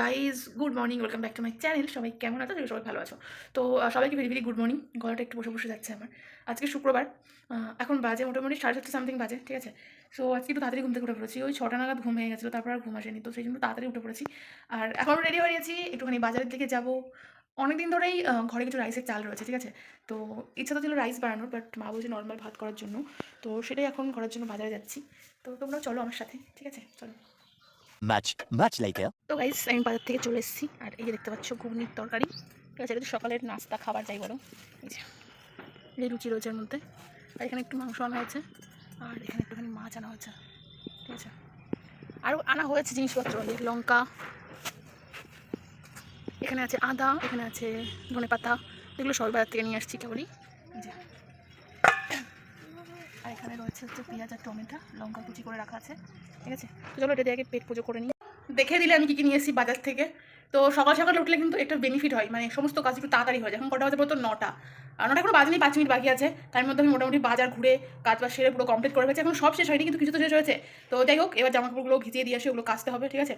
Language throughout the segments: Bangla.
Guys good morning, welcome back to my channel. সবাই কেমন আছো? সবাই ভালো আছো তো? সবাইকে ভেরি ভেরি গুড মর্নিং। গলাটা একটু বসে বসে যাচ্ছে আমার। আজকে শুক্রবার, এখন বাজে মোটামুটি 7:30 সামথিং বাজে, ঠিক আছে। সো আজকে একটু তাড়াতাড়ি ঘুম থেকে উঠে পড়েছি, ওই 6টা নাগাদ ঘুম হয়ে গেছিলো, তারপর আর ঘুম আসেনি, তো সেই জন্য তাড়াতাড়ি উঠে পড়েছি। আর এখন রেডি হয়ে গেছি, একটুখানি বাজারের দিকে যাবো। অনেকদিন ধরেই ঘরে কিছু রাইসের চাল রয়েছে, ঠিক আছে। তো ইচ্ছা তো ছিল রাইস বানানোর, বাট মা বলছে নর্মাল ভাত করার জন্য, তো সেটাই এখন করার জন্য বাজারে যাচ্ছি। তো তোমরাও চলো আমার সাথে, ঠিক আছে, চলো। Much later. তো গাইস আমি বাজার থেকে চলে এসেছি, আর এই যে দেখতে পাচ্ছ ঘুগনির তরকারি, ঠিক আছে। এটা তো সকালের নাস্তা খাবার যাই বলো। এই যে লুচি রয়েছে এর মধ্যে, আর এখানে একটু মাংস আনা হয়েছে, আর এখানে একটুখানি মাছ আনা হয়েছে, ঠিক আছে। আরও আনা হয়েছে জিনিসপত্র, লঙ্কা, এখানে আছে আদা, এখানে আছে ধনেপাতা, এগুলো সবাই বাজার থেকে নিয়ে আসছি কেবলই। এই যে, আর এখানে রয়েছে হচ্ছে পেঁয়াজ আর টমেটো, লঙ্কা কুচি করে রাখা আছে, ঠিক আছে। তো চলো এটা দিয়ে আগে পেট পুজো করে নিই। দেখে দিলে আমি কী কী নিয়ে এসেছি বাজার থেকে। তো সকাল সকাল উঠলে কিন্তু একটা বেনিফিট হয়, মানে সমস্ত কাজ একটু তাড়াতাড়ি হয়। এখন কটা বাজে বলতো? 9টা, আর 9টা কোনো বাজে নেই, 5 মিনিট বাকি আছে। তার মধ্যে আমি মোটামুটি বাজার ঘুরে কাজ বাজ সেরে পুরো কমপ্লিট করে ফেলেছি। এখন সব শেষ হয়নি, কিন্তু কিছু তো শেষ হয়েছে। তো যাই হোক, এবার জামাকাপড়গুলো ভিজিয়ে দিয়ে আসে, ওগুলো কাচতে হবে, ঠিক আছে।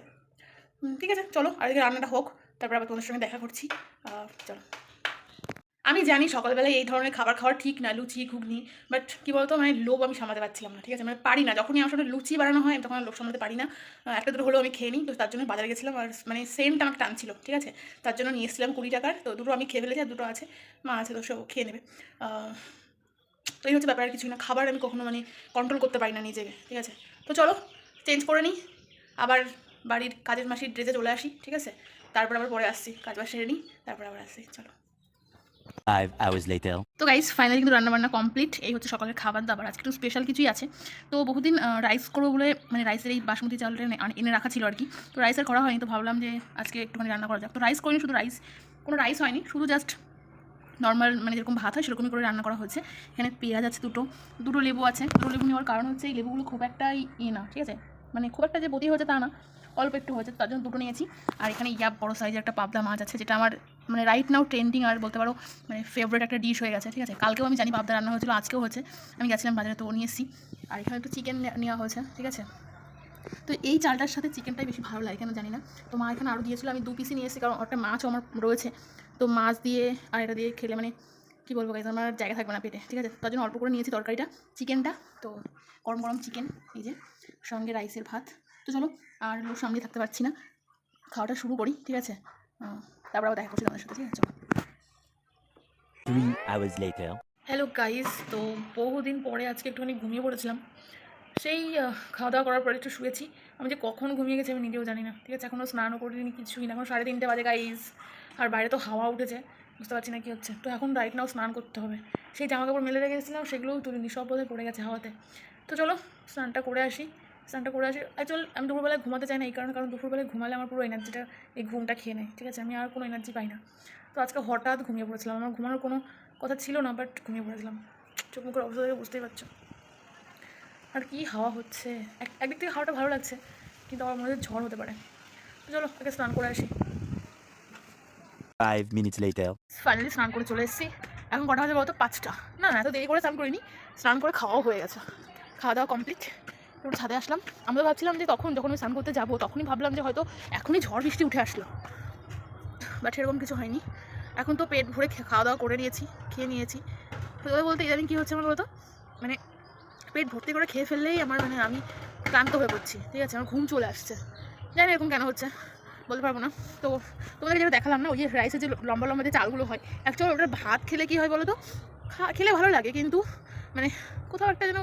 ঠিক আছে, চলো আর এদিকে রান্নাটা হোক, তারপর আবার তোমাদের সঙ্গে দেখা করছি। চলো। আমি জানি সকালবেলায় এই ধরনের খাবার খাওয়া ঠিক না, লুচি ঘুগনি, বাট কী বলতো, মানে লোভ আমি সামলাতে পারছিলাম না, ঠিক আছে। মানে পারি না, যখনই আমার সাথে লুচি বানানো হয় তখন লোভ সামলাতে পারি না। একটা দুটো হলেও আমি খেয়ে নিই, তো তার জন্য বাজারে গেছিলাম, আর মানে সেমটা আমার টানছিল, ঠিক আছে। তার জন্য নিয়ে এসেছিলাম 20 টাকার, তো দুটো আমি খেয়ে ফেলেছি, আর দুটো আছে, মা আছে, তো সব খেয়ে নেবে। তো এই হচ্ছে ব্যাপার, আর কিছুই না। খাবার আমি কখনো মানে কন্ট্রোল করতে পারি না নিজেকে, ঠিক আছে। তো চলো চেঞ্জ করে নিই, আবার বাড়ির কাজের মাসির ড্রেসে চলে আসি, ঠিক আছে। তারপর আবার পরে আসছি, কাজ বাজ সেরে নিই, তারপর আবার আসছি, চলো। 5 hours later. তো গাইস ফাইনালি কিন্তু রান্নাবান্না কমপ্লিট। এই হচ্ছে সকালের খাবার দাবার। আজকে একটু স্পেশাল কিছুই আছে। তো বহুদিন রাইস করবো বলে, মানে রাইসের এই বাসমতি চালটা এনে রাখা ছিল আর কি। তো রাইসের করা হয়নি, তো ভাবলাম যে আজকে একটুখানি রান্না করা যাক। তো রাইস করিনি, শুধু কোনো রাইস হয়নি, শুধু জাস্ট নর্মাল মানে যেরকম ভাত হয় সেরকমই করে রান্না করা হয়েছে। এখানে পেঁয়াজ আছে দুটো লেবু আছে। দুটো লেবু নেওয়ার কারণ হচ্ছে এই লেবুগুলো খুব একটা না, ঠিক আছে। মানে খুব একটা যে বতি হয়েছে তা না, অল্প একটু হয়েছে, তার জন্য দুটো নিয়েছি। আর এখানে বড় সাইজের একটা পাবদা মাছ আছে, যেটা আমার মানে রাইট নাও ট্রেন্ডিং, আর বলতে পারো মানে ফেভারিট একটা ডিশ হয়ে গেছে, ঠিক আছে। কালকেও আমি জানি পাবদা রান্না হয়েছিল, আজকেও হচ্ছে, আমি গেছিলাম বাজারে, তো নিয়ে এসেছি। আর এখানে একটু চিকেন নেওয়া হয়েছে, ঠিক আছে। তো এই চালটার সাথে চিকেনটাই বেশি ভালো লাগে কেন জানি না। তো মা এখানে আরও দিয়েছিলো, আমি 2 পিসই নিয়ে এসেছি, কারণ একটা মাছও আমার রয়েছে। তো মাছ দিয়ে আর এটা দিয়ে খেলে মানে কী বলবো গাইস, আমার জায়গা থাকবে না পেটে, ঠিক আছে। তার জন্য অল্প করে নিয়েছি তরকারিটা, চিকেনটা। তো গরম গরম চিকেন, এই যে সঙ্গে রাইসের ভাত। তো চলো আর লোক সামনে থাকতে পারছি না, খাওয়াটা শুরু করি, ঠিক আছে। তারপর আবার দেখা করছি তোমাদের সাথে, ঠিক আছে, চলো। 3 hours later. হ্যালো গাইস, তো বহুদিন পরে আজকে একটুখানি ঘুমিয়ে পড়েছিলাম। সেই খাওয়া দাওয়া করার পরে একটু শুয়েছি। আমি যে কখন ঘুমিয়ে গেছি আমি নিজেও জানি না, ঠিক আছে। এখনও স্নানও করিনি, কিছুই না, এখন 3:30 বাজে গাইস। আর বাইরে তো হাওয়া উঠেছে, বুঝতে পারছি না কী হচ্ছে। তো এখন রাইট নাও স্নান করতে হবে। সেই জামাকাপড় মেলে রেখে গেছিলাম, সেগুলোও তুলিনি, সব বোধহয় পড়ে গেছে হাওয়াতে। তো চলো স্নানটা করে আসি। অ্যাকচুয়ালি আমি দুপুরবেলায় ঘুমাতে চাই না, এই কারণ দুপুরবেলায় ঘুমালে আমার পুরো এনার্জিটা, এই ঘুমটা খেয়ে নেয়, ঠিক আছে। আমি আর কোনো এনার্জি পাই না। তো আজকে হঠাৎ ঘুমিয়ে পড়েছিলাম, আমার ঘুমানোর কোনো কথা ছিল না, বাট ঘুমিয়ে পড়েছিলাম। চোখ মুখের অবস্থা থেকে বুঝতেই পারছো। আর কি হাওয়া হচ্ছে, একদিক থেকে হাওয়াটা ভালো লাগছে, কিন্তু আমার মনে হচ্ছে ঝড় হতে পারে। তো চলো আগে স্নান করে আসি। 5 minutes later. ফাইনালি স্নান করে চলে এসেছি। এখন কটা বাজে বলতো? 5টা। না এত দেরি করে স্নান করিনি, স্নান করে খাওয়াও হয়ে গেছে, খাওয়া দাওয়া কমপ্লিট। একটু ছাদে আসলাম। আমরা ভাবছিলাম যে যখন আমি স্নান করতে যাবো তখনই ভাবলাম যে হয়তো এখনই ঝড় বৃষ্টি উঠে আসলো, বাট সেরকম কিছু হয়নি। এখন তো পেট ভরে খাওয়া দাওয়া করে নিয়েছি, খেয়ে নিয়েছি। বলতে ইদানিং কী হচ্ছে আমার বলতো, মানে পেট ভর্তি করে খেয়ে ফেললেই আমার মানে আমি ক্লান্ত হয়ে পড়ছি, ঠিক আছে। আমার ঘুম চলে আসছে, জানি এরকম কেন হচ্ছে, বলতে পারবো না। তো তোমাদেরকে যেটা দেখালাম না, ওই যে রাইসের যে লম্বা লম্বা যে চালগুলো হয়, অ্যাকচুয়ালি ওটা ভাত খেলে কী হয় বলো তো, খেলে ভালো লাগে, কিন্তু মানে কোথাও একটা যেন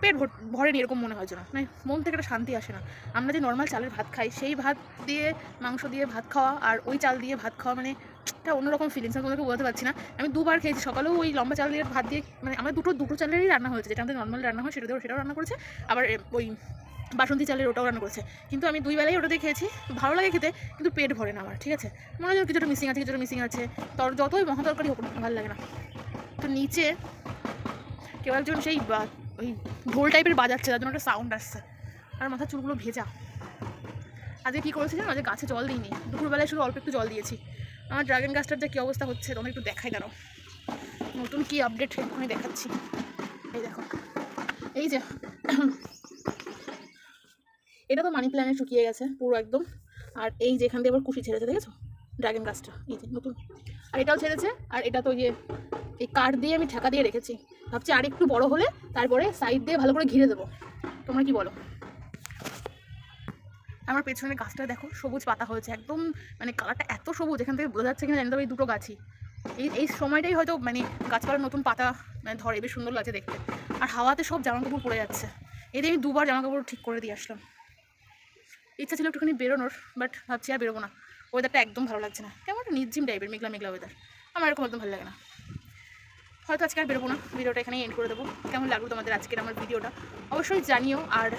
পেট ভরেনি এরকম মনে হয়, যেন মানে মন থেকে একটা শান্তি আসে না। আমরা যে নর্মাল চালের ভাত খাই, সেই ভাত দিয়ে মাংস দিয়ে ভাত খাওয়া আর ওই চাল দিয়ে ভাত খাওয়া, মানে একটা অন্যরকম ফিলিংস, আমি তোমাদেরকে বলতে পারছি না। আমি 2বার খেয়েছি, সকালেও ওই লম্বা চাল দিয়ে ভাত দিয়ে, মানে আমরা দুটো চালেরই রান্না হয়েছে, যেটা আমাদের নর্মাল রান্না হয় সেটাও রান্না করেছে, আবার ওই বাসন্তী চালের ওটাও রান্না করেছে। কিন্তু আমি 2 বেলাই ওটা দিয়ে খেয়েছি, ভালো লাগে খেতে, কিন্তু পেট ভরে না আমার, ঠিক আছে। মনে হয় কিছুটা মিসিং আছে, যতই মহাতরকারি হোক ভালো লাগে না। তো নিচে কেউ একজন সেই ওই ঢোল টাইপের বাজাচ্ছে, তার জন্য একটা সাউন্ড আসছে, আর মাথার চুলগুলো ভেজা। আজকে কী করেছি জানো, আজকে গাছে জল দিইনি, দুপুরবেলায় শুধু অল্প একটু জল দিয়েছি। আমার ড্রাগন গাছটার যে কী অবস্থা হচ্ছে তোমার একটু দেখাই, দাঁড়াও নতুন কী আপডেট আমি দেখাচ্ছি। এই দেখো, এই যে এটা তো মানি প্ল্যান্টে শুকিয়ে গেছে পুরো একদম, আর এই যে এখান দিয়ে আবার কুশি ছেড়েছে, দেখেছো ড্রাগন গাছটা, এই যে নতুন। আর এটাও ছেড়েছে, আর এটা তো ইয়ে এই কাঠ দিয়ে আমি ঠেকা দিয়ে রেখেছি, ভাবছি আর একটু বড় হলে তারপরে সাইড দিয়ে ভালো করে ঘিরে দেবো। তোমরা কি বলো? আমার পেছনের গাছটা দেখো সবুজ পাতা হয়েছে একদম, মানে কালারটা এত সবুজ, এখান থেকে বোঝা যাচ্ছে কিনা জানি, তবে এই দুটো গাছই এই সময়টাই হয়তো মানে গাছপালার নতুন পাতা মানে ধরে, বেশ সুন্দর লাগছে দেখতে। আর হাওয়াতে সব জামাকাপড় পড়ে যাচ্ছে, এতে আমি 2বার জামাকাপড় ঠিক করে দিয়ে আসলাম। ইচ্ছা ছিল একটুখানি বেরোনোর, বাট ভাবছি আর বেরোবো না, ওয়েদারটা একদম ভালো লাগছে না, কেমন একটা নির্জিম টাইপের, মেঘলা মেঘলা ওয়েদার, আমার এরকম একদম ভালো লাগে না। হয়তো আজকে আর বেরোবো না, ভিডিওটা এখানেই এন্ড করে দেবো। কেমন লাগলো তোমাদের আজকের আমার ভিডিওটা অবশ্যই জানিও। আর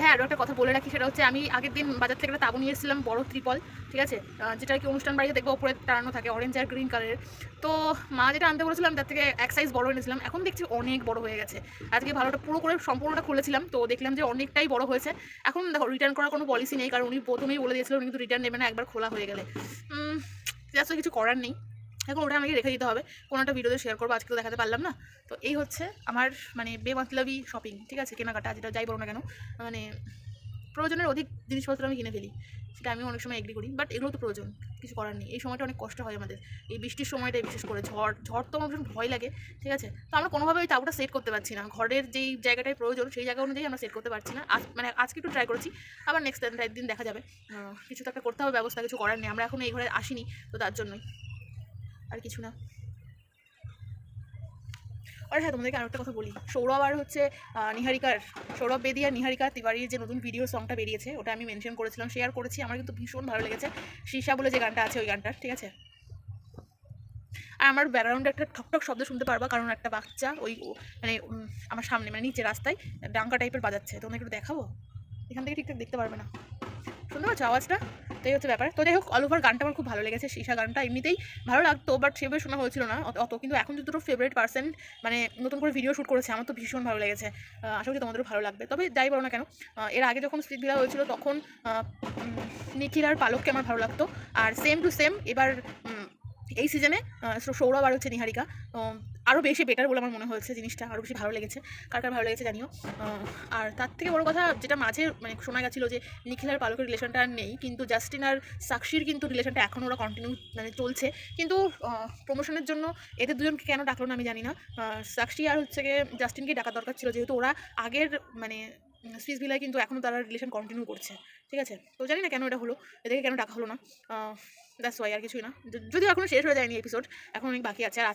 হ্যাঁ, আরও একটা কথা বলে রাখি, সেটা হচ্ছে আমি আগের দিন বাজার থেকে একটা তাবু নিয়ে এসেছিলাম, বড় ত্রিপল, ঠিক আছে, যেটা কি অনুষ্ঠান বাড়িতে দেখবো ওপরে টানানো থাকে, অরেঞ্জ আর গ্রিন কালারের। তো মা যেটা আনতে বলেছিলাম তার থেকে এক সাইজ বড় এনেছিলাম, এখন দেখছি অনেক বড় হয়ে গেছে। আজকে ভালোটা পুরো করে সম্পূর্ণটা খুলেছিলাম, তো দেখলাম যে অনেকটাই বড় হয়েছে। এখন দেখো রিটার্ন করার কোনো পলিসি নেই, কারণ উনি প্রথমেই বলে দিয়েছিল উনি কিন্তু রিটার্ন নেবে না একবার খোলা হয়ে গেলে। জাস্ট কিছু করার নেই, এখন ওটা আমাকে রেখে দিতে হবে, কোনো একটা ভিডিওতে শেয়ার করবো, আজকে তো দেখাতে পারলাম না। তো এই হচ্ছে আমার মানে বেমাতলাবি শপিং, ঠিক আছে, কেনাকাটা যেটা যাই বলো না কেন, মানে প্রয়োজনের অধিক জিনিসপত্র আমি কিনে ফেলি, সেটা আমি অনেক সময় এগ্রি করি, বাট এগুলো তো প্রয়োজন, কিছু করার নেই। এই সময়টা অনেক কষ্ট হয় আমাদের, এই বৃষ্টির সময়টাই বিশেষ করে, ঝড় তো আমার ভীষণ ভয় লাগে, ঠিক আছে। তো আমরা কোনোভাবে ওই তাবুটা সেট করতে পারছি না, ঘরের যেই জায়গাটায় প্রয়োজন সেই জায়গা অনুযায়ী আমরা সেট করতে পারছি না। মানে আজকে একটু ট্রাই করেছি, আবার নেক্সট দিন দেখা যাবে, কিছু তো একটা করতে হবে ব্যবস্থা, কিছু করার নেই, আমরা এখন এই ঘরে আসিনি তো তার জন্যই, আর কিছু না। আর হ্যাঁ, তোমাদেরকে আরও একটা কথা বলি, সৌরভ আর হচ্ছে সৌরভ বেদি আর নিহারিকা তিওয়ারির যে নতুন ভিডিও সংটা বেরিয়েছে, ওটা আমি মেনশন করেছিলাম, শেয়ার করেছি, আমার কিন্তু ভীষণ ভালো লেগেছে। সীসা বলে যে গানটা আছে ওই গানটার, ঠিক আছে। আর আমার ব্যাকগ্রাউন্ডে একটা ঠকঠক শব্দ শুনতে পারবা, কারণ একটা বাচ্চা ওই মানে আমার সামনে মানে নিচে রাস্তায় ডাঙ্কা টাইপের বাজাচ্ছে, তোমাদের একটু দেখাবো, এখান থেকে ঠিকঠাক দেখতে পারবে না, শুনতে পাচ্ছ আওয়াজটা? তো এই হচ্ছে ব্যাপার। তো যাই হোক, অল ওভার গানটা আমার খুব ভালো লেগেছে, সীসা গানটা এমনিতেই ভালো লাগতো, বাট সেভাবে শোনা হয়েছিল না অত, কিন্তু এখন যে দুটো ফেভারিট পার্সন মানে নতুন করে ভিডিও শ্যুট করেছে, আমার তো ভীষণ ভালো লেগেছে, আশা করি তোমাদেরও ভালো লাগবে। তবে যাই বলো না কেন, এর আগে যখন স্পিড ভিলা হয়েছিল তখন নিখিল আর পালককে আমার ভালো লাগতো, আর সেম টু সেম এবার এই সিজনে সৌরভ আর হচ্ছে নিহারিকা আরও বেশি বেটার বলে আমার মনে হয়েছে, জিনিসটা আরও বেশি ভালো লেগেছে। কার কার ভালো লেগেছে জানিও। আর তার থেকে বড় কথা, যেটা মাঝে মানে শোনা গেছিলো যে নিখিল আর পালকের রিলেশনটা আর নেই, কিন্তু জাস্টিন আর সাক্ষীর কিন্তু রিলেশনটা এখনও ওরা কন্টিনিউ মানে চলছে, কিন্তু প্রমোশনের জন্য এদের দুজনকে কেন ডাকলো না আমি জানি না। সাক্ষী আর হচ্ছে গিয়ে জাস্টিনকে ডাকা দরকার ছিল, যেহেতু ওরা আগের মানে স্পিচ ভিলায় কিন্তু এখনও তারা রিলেশন কন্টিনিউ করছে, ঠিক আছে। তো জানি না কেন এটা হলো, এদেরকে কেন ডাকা হলো না, দ্যাটস ওয়াই, আর কিছুই না। যদিও এখনও শেষ হয়ে যায়নি এপিসোড, এখন অনেক বাকি আছে, আর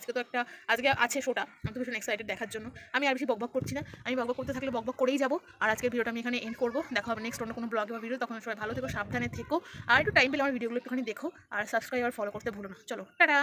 আজকে আছে শোটা, আমি তো ভীষণ এক্সাইটেড দেখার জন্য। আমি আর বেশি বকবক করছি না, আমি বকবক করতে থাকলে বকবক করেই যাবো। আর আজকের ভিডিওটা আমি এখানে এন্ড করবো, দেখা হবে নেক্সট অন্য কোনো ব্লগে বা ভিডিও, তখন সবাই ভালো থেকো, সাবধানে থেকো, আর একটু টাইম পেলে আমার ভিডিওগুলো একটুখানি দেখো, আর সাবস্ক্রাইব আর ফলো করতে ভুলো না। চলো টাটা।